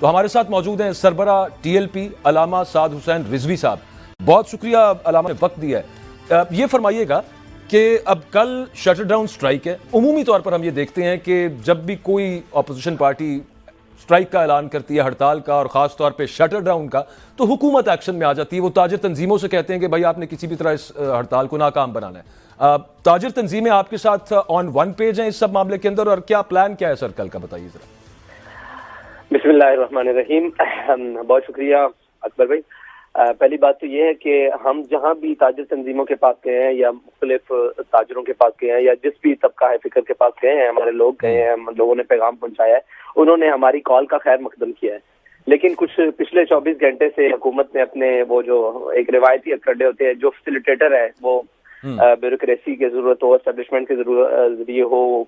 تو ہمارے ساتھ موجود ہیں سربراہ ٹی ایل پی علامہ سعد حسین رضوی صاحب. بہت شکریہ علامہ نے وقت دیا ہے. یہ فرمائیے گا کہ اب کل شٹر ڈاؤن سٹرائک ہے. عمومی طور پر ہم یہ دیکھتے ہیں کہ جب بھی کوئی اپوزیشن پارٹی سٹرائک کا اعلان کرتی ہے, ہڑتال کا, اور خاص طور پہ شٹر ڈاؤن کا, تو حکومت ایکشن میں آ جاتی ہے. وہ تاجر تنظیموں سے کہتے ہیں کہ بھائی آپ نے کسی بھی طرح اس ہڑتال کو ناکام بنانا ہے. تاجر تنظیمیں آپ کے ساتھ آن ون پیج ہیں اس سب معاملے کے اندر, اور کیا پلان کیا ہے سر کل کا, بتائیے ذرا. بسم اللہ الرحمن الرحیم. بہت شکریہ اکبر بھائی. پہلی بات تو یہ ہے کہ ہم جہاں بھی تاجر تنظیموں کے پاس گئے ہیں یا مختلف تاجروں کے پاس گئے ہیں یا جس بھی طبقہ ہے فکر کے پاس گئے ہیں, ہمارے لوگ گئے ہیں, لوگوں نے پیغام پہنچایا ہے, انہوں نے ہماری کال کا خیر مقدم کیا ہے. لیکن کچھ پچھلے 24 گھنٹے سے حکومت نے اپنے وہ جو ایک روایتی اکڑے ہوتے ہیں, جو فیسیلیٹیٹر ہے, وہ بیوروکریسی کی ضرورت ہو, اسٹیبلشمنٹ کے ذریعے ہو,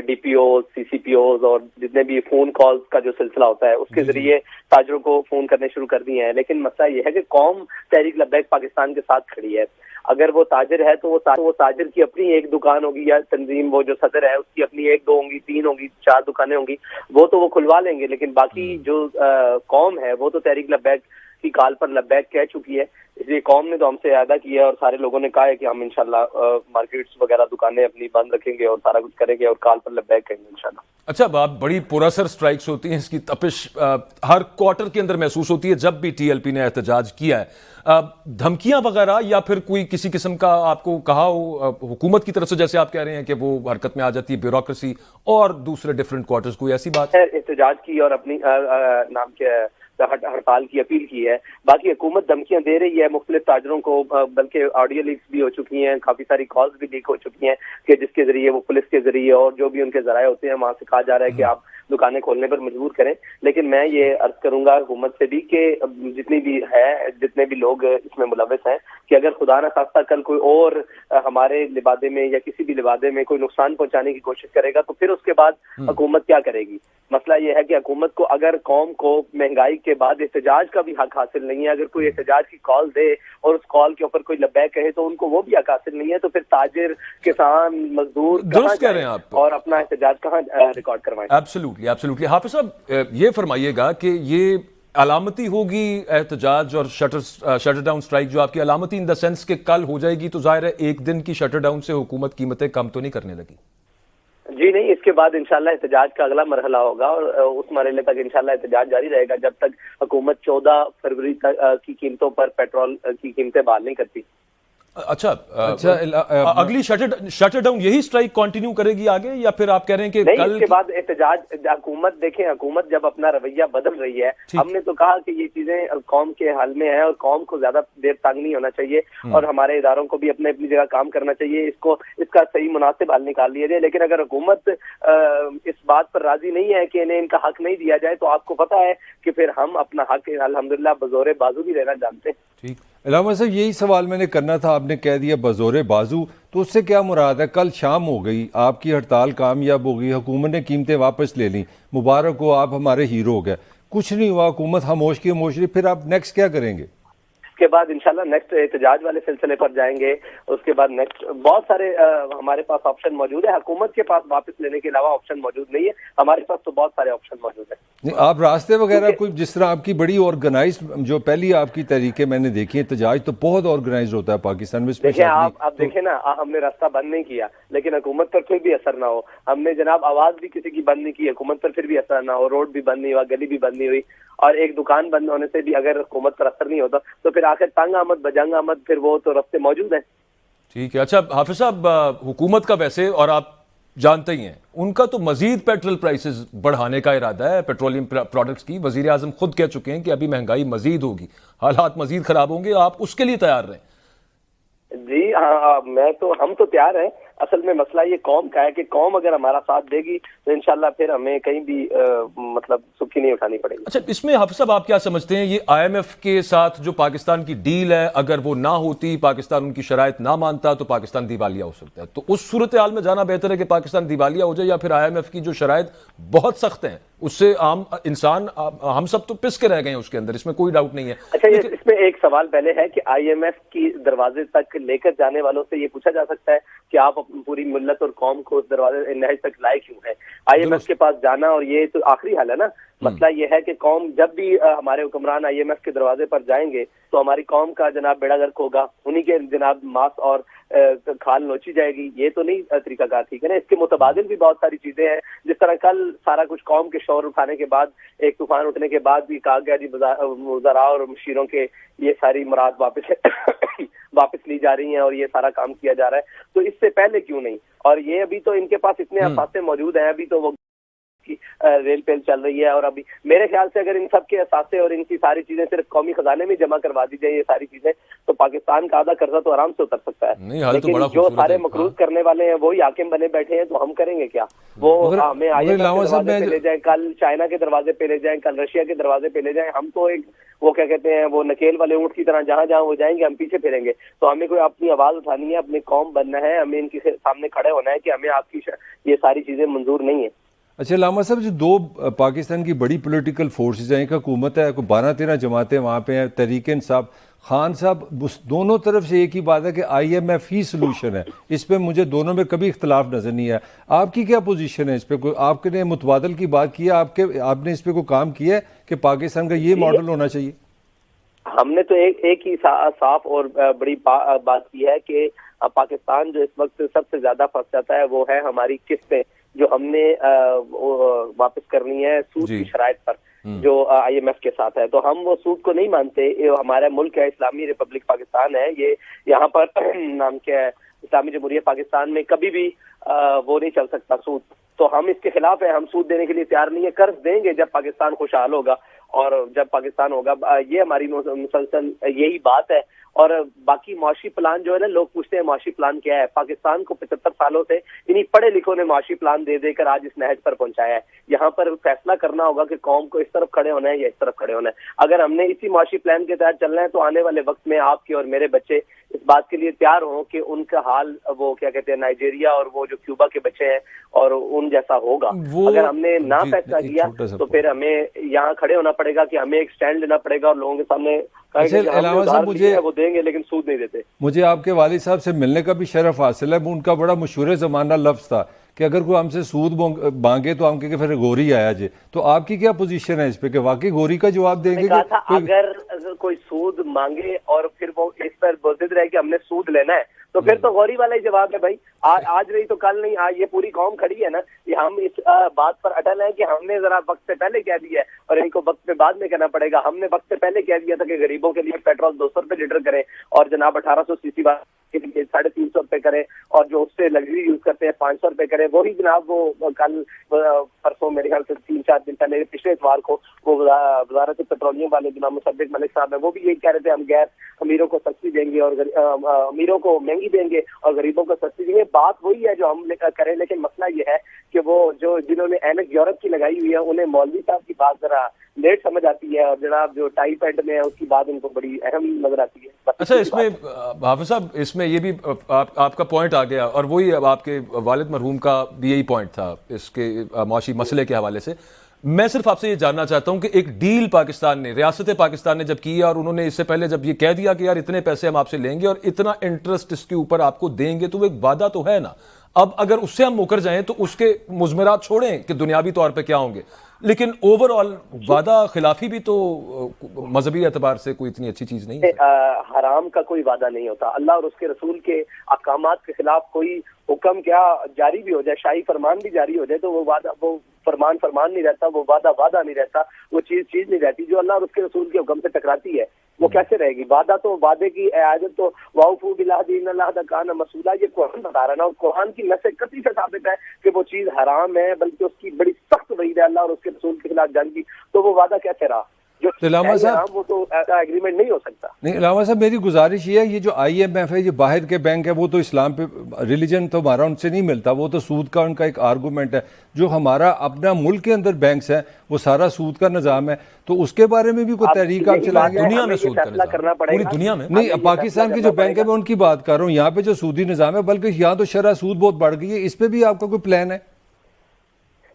ڈی پی او, سی سی پی اوز اور جتنے بھی فون کالز کا جو سلسلہ ہوتا ہے اس کے ذریعے تاجروں کو فون کرنے شروع کر دیے ہیں. لیکن مسئلہ یہ ہے کہ قوم تحریک لبیک پاکستان کے ساتھ کھڑی ہے. اگر وہ تاجر ہے تو وہ تاجر کی اپنی ایک دکان ہوگی, یا تنظیم وہ جو صدر ہے اس کی اپنی 1 2 ہوں گی, 3 ہوں گی, 4 دکانیں ہوں گی, وہ تو وہ کھلوا لیں گے. لیکن باقی جو قوم ہے وہ تو تحریک لبیک کی کال پر لبیک کہہ چکی ہے. اس لیے قوم نے تو ہم سے اعادہ کیا ہے اور سارے لوگوں نے کہا ہے کہ ہم انشاءاللہ مارکیٹس وغیرہ دکانیں اپنی بند رکھیں گے اور سارا کچھ کریں گے اور کال پر لبیک کریں گے انشاءاللہ. اچھا, بڑی پراسر سٹرائکس ہوتی ہیں, اس کی تپش ہر کوارٹر کے اندر محسوس ہوتی ہے جب بھی ٹی ایل پی نے احتجاج کیا ہے. دھمکیاں وغیرہ یا پھر کوئی کسی قسم کا آپ کو کہا ہو حکومت کی طرف سے, جیسے آپ کہہ رہے ہیں کہ وہ حرکت میں آ جاتی ہے بیوروکریسی اور دوسرے ڈیفرنٹ کوارٹرز, کوئی ایسی بات ہے؟ احتجاج کی اور اپنی نام کیا ہے ہڑتال کی اپیل کی ہے. باقی حکومت دھمکیاں دے رہی ہے مختلف تاجروں کو, بلکہ آڈیو لیکس بھی ہو چکی ہیں, کافی ساری کالز بھی لیک ہو چکی ہیں کہ جس کے ذریعے وہ پولیس کے ذریعے اور جو بھی ان کے ذرائع ہوتے ہیں وہاں سے کہا جا رہا ہے کہ آپ دکانیں کھولنے پر مجبور کریں. لیکن میں یہ عرض کروں گا حکومت سے بھی کہ جتنی بھی ہے, جتنے بھی لوگ اس میں ملوث ہیں, کہ اگر خدا نہ خواستہ کل کوئی اور ہمارے لبادے میں یا کسی بھی لبادے میں کوئی نقصان پہنچانے کی کوشش کرے گا تو پھر اس کے بعد حکومت کیا کرے گی. مسئلہ یہ ہے کہ حکومت کو اگر قوم کو مہنگائی کے بعد احتجاج کا بھی حق حاصل نہیں ہے, اگر کوئی احتجاج کی کال دے اور اس کال کے اوپر کوئی لبیک کہے تو ان کو وہ بھی حق حاصل نہیں ہے, تو پھر تاجر, کسان, مزدور درست کہہ رہے ہیں آپ, اور اپنا احتجاج کہاں ریکارڈ کروائیں. ایبسلیوٹلی. حافظ صاحب یہ فرمائیے گا کہ یہ علامتی ہوگی احتجاج اور شٹر ڈاؤن سٹرائک جو آپ کی علامتی ان دا سینس کہ کل ہو جائے گی, تو ظاہر ہے ایک دن کی شٹر ڈاؤن سے حکومت قیمتیں کم تو نہیں کرنے لگی؟ جی نہیں, اس کے بعد انشاءاللہ احتجاج کا اگلا مرحلہ ہوگا اور اس مرحلے تک انشاءاللہ احتجاج جاری رہے گا جب تک حکومت 14 فروری کی قیمتوں پر پیٹرول کی قیمتیں بحال نہیں کرتی. اچھا, اگلی شٹر ڈاؤن یہی سٹرائک کنٹینیو کرے گی آگے, یا پھر آپ کہہ رہے ہیں کہ نہیں, اس کے بعد احتجاج حکومت دیکھیں, حکومت جب اپنا رویہ بدل رہی ہے, ہم نے تو کہا کہ یہ چیزیں قوم کے حل میں ہیں اور قوم کو زیادہ دیر تنگ نہیں ہونا چاہیے اور ہمارے اداروں کو بھی اپنے اپنی جگہ کام کرنا چاہیے, اس کا صحیح مناسب حل نکال لیا جائے. لیکن اگر حکومت اس بات پر راضی نہیں ہے کہ انہیں ان کا حق نہیں دیا جائے تو آپ کو پتا ہے کہ پھر ہم اپنا حق الحمدللہ بزور بازو بھی لینا جانتے ہیں. ٹھیک. علامہ صاحب یہی سوال میں نے کرنا تھا, آپ نے کہہ دیا بزور بازو, تو اس سے کیا مراد ہے؟ کل شام ہو گئی, آپ کی ہڑتال کامیاب ہو گئی, حکومت نے قیمتیں واپس لے لیں, مبارک ہو, آپ ہمارے ہیرو ہو گئے, کچھ نہیں ہوا, حکومت خاموش کی خاموش رہی, پھر آپ نیکسٹ کیا کریں گے؟ اس کے بعد انشاءاللہ نیکسٹ احتجاج والے سلسلے پر جائیں گے. اس کے بعد نیکسٹ بہت سارے ہمارے پاس آپشن موجود ہے. حکومت کے پاس واپس لینے کے علاوہ آپشن موجود نہیں ہے, ہمارے پاس تو بہت سارے آپشن موجود ہیں. آپ راستے وغیرہ کوئی, جس طرح آپ کی بڑی آرگنائزڈ جو پہلی آپ کی تحریکیں میں نے دیکھی, احتجاج تو بہت آرگنائزڈ ہوتا ہے پاکستان میں. دیکھیں آپ دیکھیں نا, ہم نے راستہ بند نہیں کیا لیکن حکومت پر پھر بھی اثر نہ ہو. ہم نے جناب آواز بھی کسی کی بند نہیں کی, حکومت پر پھر بھی اثر نہ ہو, روڈ بھی بند نہیں ہوا, گلی بھی بند نہیں ہوئی, اور ایک دکان بند ہونے سے بھی اگر حکومت پر اثر نہیں ہوتا تو پھر آخر تنگ آمد بجنگ آمد, پھر وہ تو راستے موجود ہیں. ٹھیک ہے. اچھا حافظ صاحب, حکومت کا ویسے, اور آپ جانتے ہی ہیں, ان کا تو مزید پیٹرول پرائسز بڑھانے کا ارادہ ہے, پیٹرولیم پروڈکٹس کی. وزیر اعظم خود کہہ چکے ہیں کہ ابھی مہنگائی مزید ہوگی, حالات مزید خراب ہوں گے, آپ اس کے لیے تیار رہیں. جی ہاں, ہم تو تیار ہیں. اصل میں مسئلہ یہ قوم کا ہے کہ قوم اگر ہمارا ساتھ دے گی تو انشاءاللہ پھر ہمیں کہیں بھی مطلب سکھی نہیں اٹھانی پڑے گی. اچھا, اس میں حافظ صاحب آپ کیا سمجھتے ہیں, یہ آئی ایم ایف کے ساتھ جو پاکستان کی ڈیل ہے, اگر وہ نہ ہوتی, پاکستان ان کی شرائط نہ مانتا, تو پاکستان دیوالیہ ہو سکتا ہے, تو اس صورتحال میں جانا بہتر ہے کہ پاکستان دیوالیہ ہو جائے, یا پھر آئی ایم ایف کی جو شرائط بہت سخت ہیں اس سے عام انسان, ہم سب تو پس کے رہ گئے ہیں اس کے اندر, اس میں کوئی ڈاؤٹ نہیں ہے. اچھا, اس میں ایک سوال پہلے ہے کہ آئی ایم ایف کی دروازے تک لے کر جانے والوں سے یہ پوچھا جا سکتا ہے کہ آپ پوری ملت اور قوم کو اس دروازے نہج تک لائے کیوں ہیں؟ آئی ایم ایف کے پاس جانا اور یہ تو آخری حل ہے نا. مسئلہ یہ ہے کہ قوم جب بھی ہمارے حکمران IMF کے دروازے پر جائیں گے تو ہماری قوم کا جناب بیڑا غرق ہوگا، انہی کے جناب ماس اور کھال نوچی جائے گی. یہ تو نہیں طریقہ کار ٹھیک ہے نا. اس کے متبادل بھی بہت ساری چیزیں ہیں، جس طرح کل سارا کچھ قوم کے شور اٹھانے کے بعد، ایک طوفان اٹھنے کے بعد بھی کہا گیا جی وزراء اور مشیروں کے یہ ساری مراد واپس لی جا رہی ہیں اور یہ سارا کام کیا جا رہا ہے. تو اس سے پہلے کیوں نہیں؟ اور یہ ابھی تو ان کے پاس اتنے اثاثے موجود ہیں، ابھی تو وہ کی ریل پیل چل رہی ہے، اور ابھی میرے خیال سے اگر ان سب کے اثاثے اور ان کی ساری چیزیں صرف قومی خزانے میں جمع کروا دی جائیں، یہ ساری چیزیں، تو پاکستان کا آدھا قرضہ تو آرام سے اتر سکتا ہے. لیکن جو سارے مقروض کرنے والے ہیں وہی حاکم بنے بیٹھے ہیں، تو ہم کریں گے کیا؟ وہ ہمیں IMF کے دروازے پہ لے جائیں، کل چائنا کے دروازے پہ لے جائیں، کل رشیا کے دروازے پہ لے جائیں، ہم تو ایک وہ کیا کہتے ہیں وہ نکیل والے اونٹ کی طرح جہاں جہاں وہ جائیں گے ہم پیچھے پھریں گے. تو ہمیں کوئی اپنی آواز اٹھانی ہے، اپنی قوم بننا ہے، ہمیں ان کے سامنے کھڑے ہونا ہے کہ ہمیں آپ کی یہ ساری چیزیں منظور نہیں ہیں. اچھا علامہ صاحب، جو دو پاکستان کی بڑی پولیٹیکل فورسز ہیں، ایک حکومت ہے، کوئی 12-13 جماعتیں وہاں پہ ہیں، تحریک انصاف، خان صاحب، دونوں طرف سے ایک ہی بات ہے کہ IMF ہی سلوشن ہے. اس پہ مجھے دونوں میں کبھی اختلاف نظر نہیں ہے. آپ کی کیا پوزیشن ہے اس پہ؟ کوئی آپ نے متبادل کی بات کی ہے؟ آپ نے اس پہ کوئی کام کیا ہے کہ پاکستان کا یہ ماڈل ہونا چاہیے؟ ہم نے تو ایک ہی صاف اور بڑی بات کی ہے کہ پاکستان جو اس وقت سب سے زیادہ پھنس جاتا ہے وہ ہے ہماری قسطیں جو ہم نے واپس کرنی ہے سود کی شرائط پر جو IMF کے ساتھ ہے. تو ہم وہ سود کو نہیں مانتے. ہمارا ملک ہے اسلامی ریپبلک پاکستان ہے، یہ یہاں پر نام کیا ہے اسلامی جمہوریہ پاکستان میں کبھی بھی وہ نہیں چل سکتا سود. تو ہم اس کے خلاف ہیں، ہم سود دینے کے لیے تیار نہیں ہے. قرض دیں گے جب پاکستان خوشحال ہوگا اور جب پاکستان ہوگا. یہ ہماری مسلسل یہی بات ہے. اور باقی معاشی پلان جو ہے نا، لوگ پوچھتے ہیں معاشی پلان کیا ہے. پاکستان کو 75 سالوں سے انہی پڑھے لکھوں نے معاشی پلان دے دے کر آج اس نہج پر پہنچایا ہے. یہاں پر فیصلہ کرنا ہوگا کہ قوم کو اس طرف کھڑے ہونا ہے یا اس طرف کھڑے ہونا ہے. اگر ہم نے اسی معاشی پلان کے تحت چلنا ہے تو آنے والے وقت میں آپ کے اور میرے بچے اس بات کے لیے تیار ہوں کہ ان کا حال وہ کیا کہتے ہیں نائجیریا اور وہ جو کیوبا کے بچے ہیں اور ان جیسا ہوگا. اگر ہم نے نہ فیصلہ کیا تو پھر ہمیں یہاں کھڑے ہونا پڑے گا کہ ہمیں ایک سٹینڈ لینا پڑے گا اور لوگوں کے سامنے علامہ صاحب وہ دیں گے لیکن سود نہیں دیتے. مجھے آپ کے والد صاحب سے ملنے کا بھی شرف حاصل ہے. ان کا بڑا مشہور زمانہ لفظ تھا کہ اگر کوئی ہم سے سود مانگے تو ہم کہ پھر گوری آیا جی. تو آپ کی کیا پوزیشن ہے اس پہ کہ واقعی گوری کا جواب دیں گے؟ اگر کوئی سود مانگے اور پھر وہ اس پر ضد رہے کہ ہم نے سود لینا ہے تو پھر تو غوری والا ہی جواب ہے بھائی. آج نہیں تو کل نہیں، آج یہ پوری قوم کھڑی ہے نا. یہ ہم اس بات پر اٹل ہیں کہ ہم نے ذرا وقت سے پہلے کہہ دیا ہے اور ان کو وقت پہ بعد میں کہنا پڑے گا. ہم نے وقت سے پہلے کہہ دیا تھا کہ غریبوں کے لیے پیٹرول 200 روپے لیٹر کریں اور جناب 1800 cc کے لیے 350 روپے کریں اور جو اس سے لگژری یوز کرتے ہیں 500 روپے کریں. وہی جناب وہ کل پرسوں میرے خیال سے 3-4 دن پہلے پچھلے اتوار کو وہ وزارت پیٹرولیم والے جناب مصدق ملک صاحب ہیں، وہ بھی یہی کہہ رہے تھے ہم غیر امیروں کو سستی دیں گے اور امیروں کو مہنگی دیں گے اور غریبوں کو سستی دیں گے. بات وہی ہے جو ہم کریں، لیکن مسئلہ یہ ہے کہ وہ جنہوں نے اینک یورپ کی لگائی ہوئی ہے انہیں مولوی صاحب کی بات ذرا لیٹ سمجھ آتی ہے اور جناب جو ٹائی پینٹ میں ہے اس کی بات ان کو بڑی اہم نظر آتی ہے. اچھا، اس میں حافظ صاحب اس میں یہ بھی آپ کا پوائنٹ آ گیا اور وہی اب آپ کے والد مرحوم کا بھی یہی پوائنٹ تھا اس کے معاشی مسئلے کے حوالے سے. میں صرف آپ سے یہ جاننا چاہتا ہوں کہ ایک ڈیل پاکستان نے، ریاست پاکستان نے جب کیا اور انہوں نے اس سے پہلے جب یہ کہہ دیا کہ یار اتنے پیسے ہم آپ سے لیں گے اور اتنا انٹرسٹ اس کے اوپر آپ کو دیں گے، تو وہ ایک وعدہ تو ہے نا. اب اگر اس سے ہم مکر جائیں تو اس کے مضمرات چھوڑیں کہ دنیاوی طور پہ کیا ہوں گے، لیکن اوور آل وعدہ خلافی بھی تو مذہبی اعتبار سے کوئی اتنی اچھی چیز نہیں ہے. حرام کا کوئی وعدہ نہیں ہوتا. اللہ اور اس کے رسول کے احکامات کے خلاف کوئی حکم کیا جاری بھی ہو جائے، شاہی فرمان بھی جاری ہو جائے تو وہ وعدہ، وہ فرمان نہیں رہتا، وہ وعدہ نہیں رہتا، وہ چیز نہیں رہتی. جو اللہ اور اس کے رسول کے حکم سے ٹکراتی ہے وہ کیسے رہے گی؟ وعدہ تو وعدے کی اعادت تو واوفوا بالعہد ان اللہ کان مسئولہ، یہ قرآن بتا رہا ہے نا. اور قرآن کی نص قطعی سے ثابت ہے کہ وہ چیز حرام ہے، بلکہ اس کی بڑی سخت وعید ہے اللہ اور اس کے رسول کے خلاف جان کی. تو وہ وعدہ کیسے رہا؟ علامہ صاحب وہ تو ایسا ایگریمنٹ نہیں ہو سکتا. نہیں علامہ صاحب، میری گزارش یہ ہے، یہ جو IMF ہے، یہ باہر کے بینک ہے، وہ تو اسلام پہ ریلیجن تو ہمارا ان سے نہیں ملتا، وہ تو سود کا ان کا ایک آرگومنٹ ہے. جو ہمارا اپنا ملک کے اندر بینکس ہیں وہ سارا سود کا نظام ہے. تو اس کے بارے میں بھی کوئی تحریک آپ چلائیں گے؟ دنیا میں سود کا نظام پوری دنیا میں نہیں، پاکستان کے جو بینک ہے میں ان کی بات کر رہا ہوں. یہاں پہ جو سودی نظام ہے، بلکہ یہاں تو شرح سود بہت بڑھ گئی ہے، اس پہ بھی آپ کا کوئی پلان ہے؟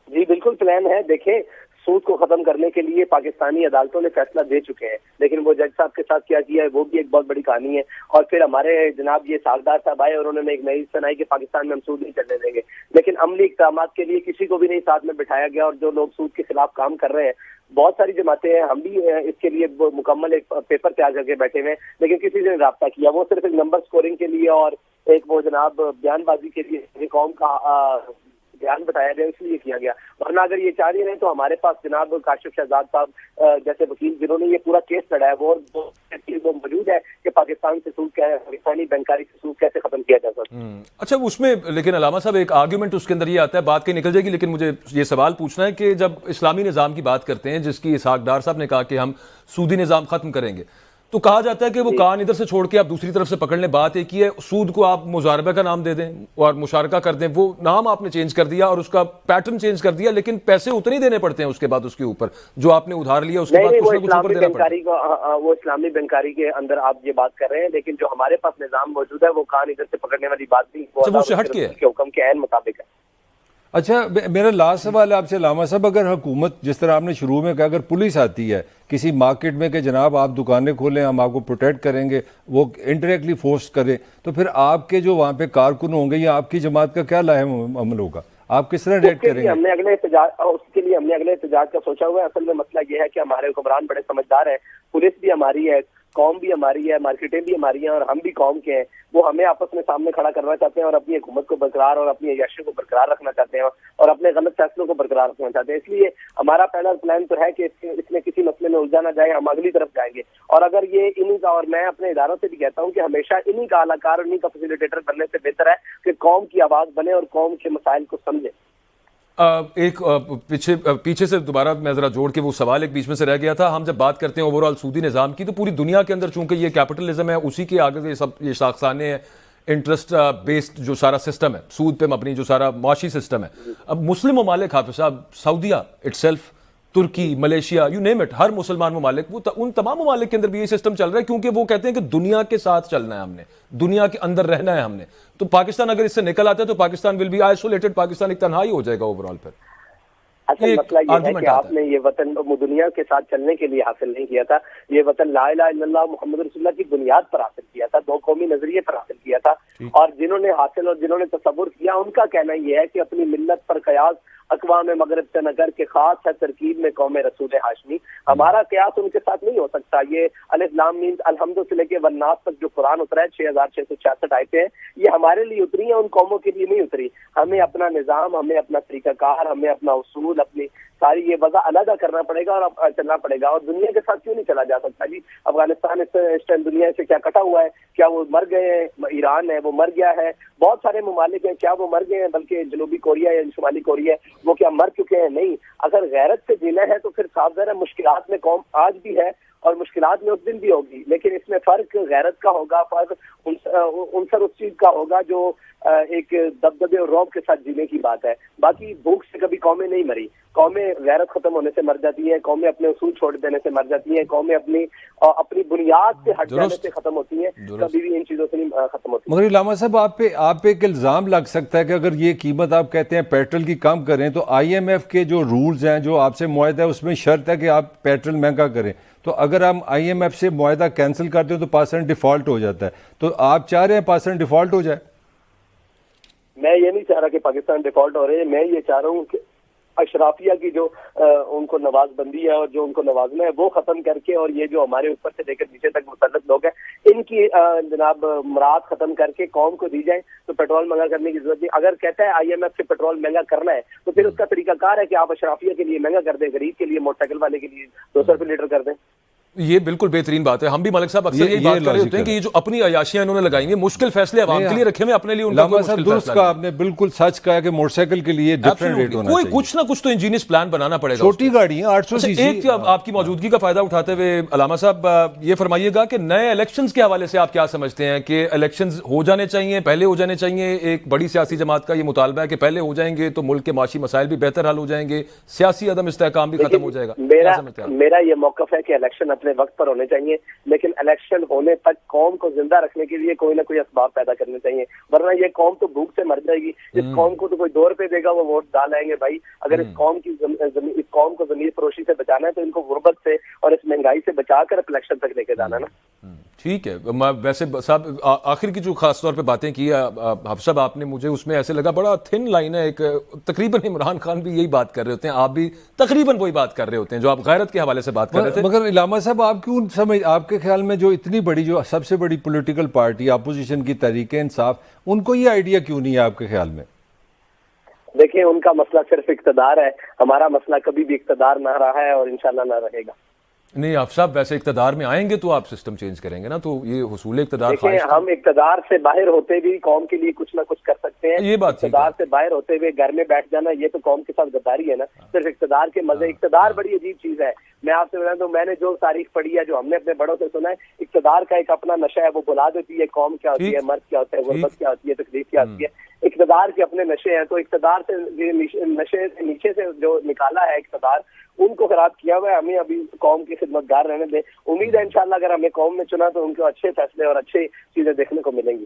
جی بالکل پلان ہے. دیکھیں، سود کو ختم کرنے کے لیے پاکستانی عدالتوں نے فیصلہ دے چکے ہیں، لیکن وہ جج صاحب کے ساتھ کیا کیا ہے وہ بھی ایک بہت بڑی کہانی ہے. اور پھر ہمارے جناب یہ ساغدار صاحب آئے اور انہوں نے ایک نئی سنائی کہ پاکستان میں ہم سود نہیں چلنے دیں گے، لیکن عملی اقدامات کے لیے کسی کو بھی نہیں ساتھ میں بٹھایا گیا. اور جو لوگ سود کے خلاف کام کر رہے ہیں بہت ساری جماعتیں ہیں, ہم بھی اس کے لیے مکمل ایک پیپر تیار کر کے بیٹھے ہوئے ہیں, لیکن کسی نے رابطہ کیا, وہ صرف ایک نمبر سکورنگ کے لیے اور ایک وہ جناب بیان بازی کے لیے قوم کا بیان بتایا گیا, اس لیے کیا گیا. ورنہ اگر یہ چاہ رہے ہیں تو ہمارے پاس جناب کاشف شہزاد صاحب جیسے وکیل جنہوں نے یہ پورا کیس لڑا ہے وہ موجود ہے کہ پاکستان سے سود پاکستانی بینکاری سے سود کیسے ختم کیا جا سکتا ہے. اچھا اس میں لیکن علامہ صاحب ایک آرگیومنٹ اس کے اندر یہ آتا ہے, بات کہیں نکل جائے گی, لیکن مجھے یہ سوال پوچھنا ہے کہ جب اسلامی نظام کی بات کرتے ہیں جس کی اسحاق ڈار صاحب نے کہا کہ ہم سودی نظام ختم کریں گے, تو کہا جاتا ہے کہ وہ کان ادھر سے چھوڑ کے آپ دوسری طرف سے پکڑ لیں. بات ایک ہی ہے, سود کو آپ مزاربہ کا نام دے دیں اور مشارکہ کر دیں, وہ نام آپ نے چینج کر دیا اور اس کا پیٹرن چینج کر دیا, لیکن پیسے اتنے ہی دینے پڑتے ہیں اس کے بعد اس کے اوپر جو آپ نے ادھار لیا اس کے بعد کچھ نہ کچھ اوپر دینا پڑتا ہے. وہ اسلامی بینکاری کے اندر آپ یہ بات کر رہے ہیں, لیکن جو ہمارے پاس نظام موجود ہے وہ کان ادھر سے پکڑنے والی بات نہیں, وہ سے ہٹ کے حکم کے عین مطابق ہے. اچھا میرا لاسٹ سوال ہے آپ سے علامہ صاحب, اگر حکومت جس طرح آپ نے شروع میں کہا اگر پولیس آتی ہے کسی مارکیٹ میں کہ جناب آپ دکانیں کھولیں ہم آپ کو پروٹیکٹ کریں گے, وہ انڈائریکٹلی فورس کرے, تو پھر آپ کے جو وہاں پہ کارکن ہوں گے یا آپ کی جماعت کا کیا لاہم عمل ہوگا, آپ کس طرح ریٹ کریں گے؟ ہم نے اگلے احتجاج کا سوچا ہوا ہے. اصل میں مسئلہ یہ ہے کہ ہمارے حکمران بڑے سمجھدار ہیں, پولیس بھی ہماری ہے, قوم بھی ہماری ہے, مارکیٹیں بھی ہماری ہیں اور ہم بھی قوم کے ہیں. وہ ہمیں آپس میں سامنے کھڑا کرنا چاہتے ہیں اور اپنی حکومت کو برقرار اور اپنی عیاشی کو برقرار رکھنا چاہتے ہیں اور اپنے غلط فیصلوں کو برقرار رکھنا چاہتے ہیں. اس لیے ہمارا پہلا پلان تو ہے کہ اس میں کسی مسئلے میں الجھا نہ جائے, ہم اگلی طرف جائیں گے. اور اگر یہ انہی کا, اور میں اپنے اداروں سے بھی کہتا ہوں کہ ہمیشہ انہی کا اعلی کار اور انہی کا فیسیلیٹیٹر بننے سے بہتر ہے کہ قوم کی آواز بنے اور قوم کے مسائل کو سمجھے. ایک پیچھے سے دوبارہ میں ذرا جوڑ کے وہ سوال ایک بیچ میں سے رہ گیا تھا. ہم جب بات کرتے ہیں اوورآل سودی نظام کی تو پوری دنیا کے اندر چونکہ یہ کیپٹلزم ہے, اسی کے آگے یہ شاخسانے ہیں, انٹرسٹ بیسڈ جو سارا سسٹم ہے, سود پہ مبنی جو سارا معاشی سسٹم ہے. اب مسلم ممالک حافظ صاحب, سعودیہ اٹ سیلف, ترکی, ملیشیا, یو نیم اٹ, ہر مسلمان ممالک, وہ ان تمام ممالک کے اندر بھی یہ سسٹم چل رہا ہے کیونکہ وہ کہتے ہیں کہ دنیا کے ساتھ چلنا ہے, ہم نے دنیا کے اندر رہنا ہے ہم نے. تو پاکستان اگر اس سے نکل آتا ہے تو Pakistan will be isolated, Pakistan ایک تنہائی ہو جائے گا اوورآل. پھر اصل مسئلہ یہ ہے کہ آپ نے یہ وطن دنیا کے ساتھ چلنے کے لیے حاصل نہیں کیا تھا, یہ وطن لا الہ الا اللہ محمد رسول اللہ کی بنیاد پر حاصل کیا تھا, دو قومی نظریے پر حاصل کیا تھا. اور جنہوں نے حاصل اور جنہوں نے تصور کیا ان کا کہنا یہ ہے کہ اپنی ملت پر قیاس اقوام مغرب سے نہ کر کے خاص ہے ترکیب میں قوم رسول ہاشمی. ہمارا قیاس ان کے ساتھ نہیں ہو سکتا. یہ الف لام میم الحمد سے لے کے والناس تک جو قرآن اترا ہے 6666 آیتیں ہیں, یہ ہمارے لیے اتری ہیں, ان قوموں کے لیے نہیں اتری. ہمیں اپنا نظام, ہمیں اپنا طریقہ کار, ہمیں اپنا اصول, اپنی ساری یہ وضع علیحدہ کرنا پڑے گا اور چلنا پڑے گا. اور دنیا کے ساتھ کیوں نہیں چلا جا سکتا جی؟ افغانستان اس ٹائم دنیا سے کیا کٹا ہوا ہے؟ کیا وہ مر گئے ہیں؟ ایران ہے وہ مر گیا ہے, بہت سارے ممالک ہیں, کیا وہ مر گئے ہیں؟ بلکہ جنوبی کوریا یا شمالی کوریا وہ کیا مر چکے ہیں؟ نہیں. اگر غیرت سے جینا ہے تو پھر صاف ظاہر ہے مشکلات میں قوم آج بھی ہے اور مشکلات میں اس دن بھی ہوگی, لیکن اس میں فرق غیرت کا ہوگا, فرق عنصر اس چیز کا ہوگا جو ایک دبدبے اور رعب کے ساتھ جینے کی بات ہے. باقی بھوک سے کبھی قومیں نہیں مری, قومیں غیرت ختم ہونے سے مر جاتی ہیں, قومیں اپنے اصول چھوڑ دینے سے مر جاتی ہیں, قومیں اپنی بنیاد سے ہٹ جانے سے ختم ہوتی ہیں, کبھی بھی ان چیزوں سے نہیں ختم ہوتی. مگر علامہ صاحب آپ پہ ایک الزام لگ سکتا ہے کہ اگر یہ قیمت آپ کہتے ہیں پیٹرول کی کم کریں تو آئی ایم ایف کے جو رولز ہیں جو آپ سے معاہدہ ہے اس میں شرط ہے کہ آپ پیٹرول مہنگا کریں, تو اگر ہم آئی ایم ایف سے معاہدہ کینسل کرتے ہیں تو پاسن ڈیفالٹ ہو جاتا ہے, تو آپ چاہ رہے ہیں پاسن ڈیفالٹ ہو جائے؟ میں یہ نہیں چاہ رہا کہ پاکستان ڈیفالٹ ہو رہے ہیں, میں یہ چاہ رہا ہوں کہ اشرافیہ کی جو ان کو نواز بندی ہے اور جو ان کو نوازنا ہے وہ ختم کر کے, اور یہ جو ہمارے اوپر سے لے کر نیچے تک مسلط لوگ ہیں ان کی جناب مراد ختم کر کے قوم کو دی جائیں. تو پیٹرول مہنگا کرنے کی ضرورت نہیں. اگر کہتا ہے آئی ایم ایف سے پیٹرول مہنگا کرنا ہے تو پھر اس کا طریقہ کار ہے کہ آپ اشرافیہ کے لیے مہنگا کر دیں, غریب کے لیے, موٹر سائیکل والے کے لیے 200 روپے لیٹر کر دیں. یہ بالکل بہترین بات ہے. ہم بھی ملک صاحب اکثر یہی بات کر رہے ہوتے ہیں کہ یہ جو اپنی عیاشیاں انہوں نے لگائی ہیں, مشکل فیصلے عوام کے لیے رکھے ہوئے, اپنے لیے ان کا کوئی مشکل فیصلہ نہیں. آپ نے بالکل سچ کہا کہ موٹر سائیکل کے لیے ڈیفرنٹ ریٹ ہونا چاہیے, کوئی کچھ نہ کچھ تو انجینئرس پلان بنانا پڑے گا. چھوٹی گاڑی 800 سی سی. ایک آپ کی موجودگی کا فائدہ اٹھاتے ہوئے علامہ صاحب یہ فرمائیے گا کہ نئے الیکشنز کے حوالے سے آپ کیا سمجھتے ہیں کہ الیکشنز ہو جانے چاہیے, پہلے ہو جانے چاہیے؟ ایک بڑی سیاسی جماعت کا یہ مطالبہ ہے کہ پہلے ہو جائیں گے تو ملک کے معاشی مسائل بھی بہتر حل ہو جائیں گے, سیاسی عدم استحکام بھی ختم ہو جائے گا. میرا یہ موقف ہے کہ الیکشن اپنے وقت پر ہونے چاہیے, لیکن الیکشن ہونے تک قوم کو زندہ رکھنے کے لیے کوئی نہ کوئی اسباب پیدا کرنے چاہیے, ورنہ یہ قوم تو بھوک سے مر جائے گی. اس قوم کو تو کوئی 2 روپے دے گا وہ ووٹ ڈال آئیں گے بھائی. اگر اس قوم کو ضمیر فروشی سے بچانا ہے تو ان کو غربت سے اور اس مہنگائی سے بچا کر الیکشن تک لے کے جانا نا. ٹھیک ہے. میں ویسے صاحب آخر کی جو خاص طور پہ باتیں کی حافظ صاحب آپ نے, مجھے اس میں ایسے لگا بڑا تھن لائن ہے ایک, تقریباً عمران خان بھی یہی بات کر رہے ہوتے ہیں, آپ بھی تقریباً وہی بات کر رہے ہوتے ہیں جو آپ غیرت کے حوالے سے بات کر رہے تھے. مگر علامہ صاحب آپ کیوں سمجھ, آپ کے خیال میں جو اتنی بڑی, جو سب سے بڑی پولیٹیکل پارٹی اپوزیشن کی تحریک انصاف, ان کو یہ آئیڈیا کیوں نہیں ہے آپ کے خیال میں؟ دیکھیں ان کا مسئلہ صرف اقتدار ہے, ہمارا مسئلہ کبھی بھی اقتدار نہ رہا ہے اور انشاءاللہ نہ رہے گا. نہیں حافظ صاحب, ویسے اقتدار میں آئیں گے تو آپ سسٹم چینج کریں گے نا, تو یہ حصول اقتدار دیکھیں ہم اقتدار سے باہر ہوتے بھی قوم کے لیے کچھ نہ کچھ کر سکتے ہیں. یہ بات اقتدار سے باہر ہوتے ہوئے گھر میں بیٹھ جانا یہ تو قوم کے ساتھ غداری ہے نا. صرف اقتدار کے مزے, اقتدار بڑی عجیب چیز ہے. میں آپ سے بتا دوں, میں نے جو تاریخ پڑھی ہے, جو ہم نے اپنے بڑوں سے سنا ہے, اقتدار کا ایک اپنا نشہ ہے, وہ بلا دیتی ہے قوم کیا ہوتی ہے, مرض کیا ہوتا ہے, غربت کیا ہوتی ہے, تکلیف کیا ہوتی ہے. اقتدار کے اپنے نشے ہیں, تو اقتدار سے نشے سے نیچے سے جو نکالا ہے اقتدار, ان کو خراب کیا ہوا ہے. ہمیں ابھی قوم کی خدمتگار رہنے دیں. امید ہے انشاءاللہ اگر ہمیں قوم نے چنا تو ان کو اچھے فیصلے اور اچھے چیزیں دیکھنے کو ملیں گی.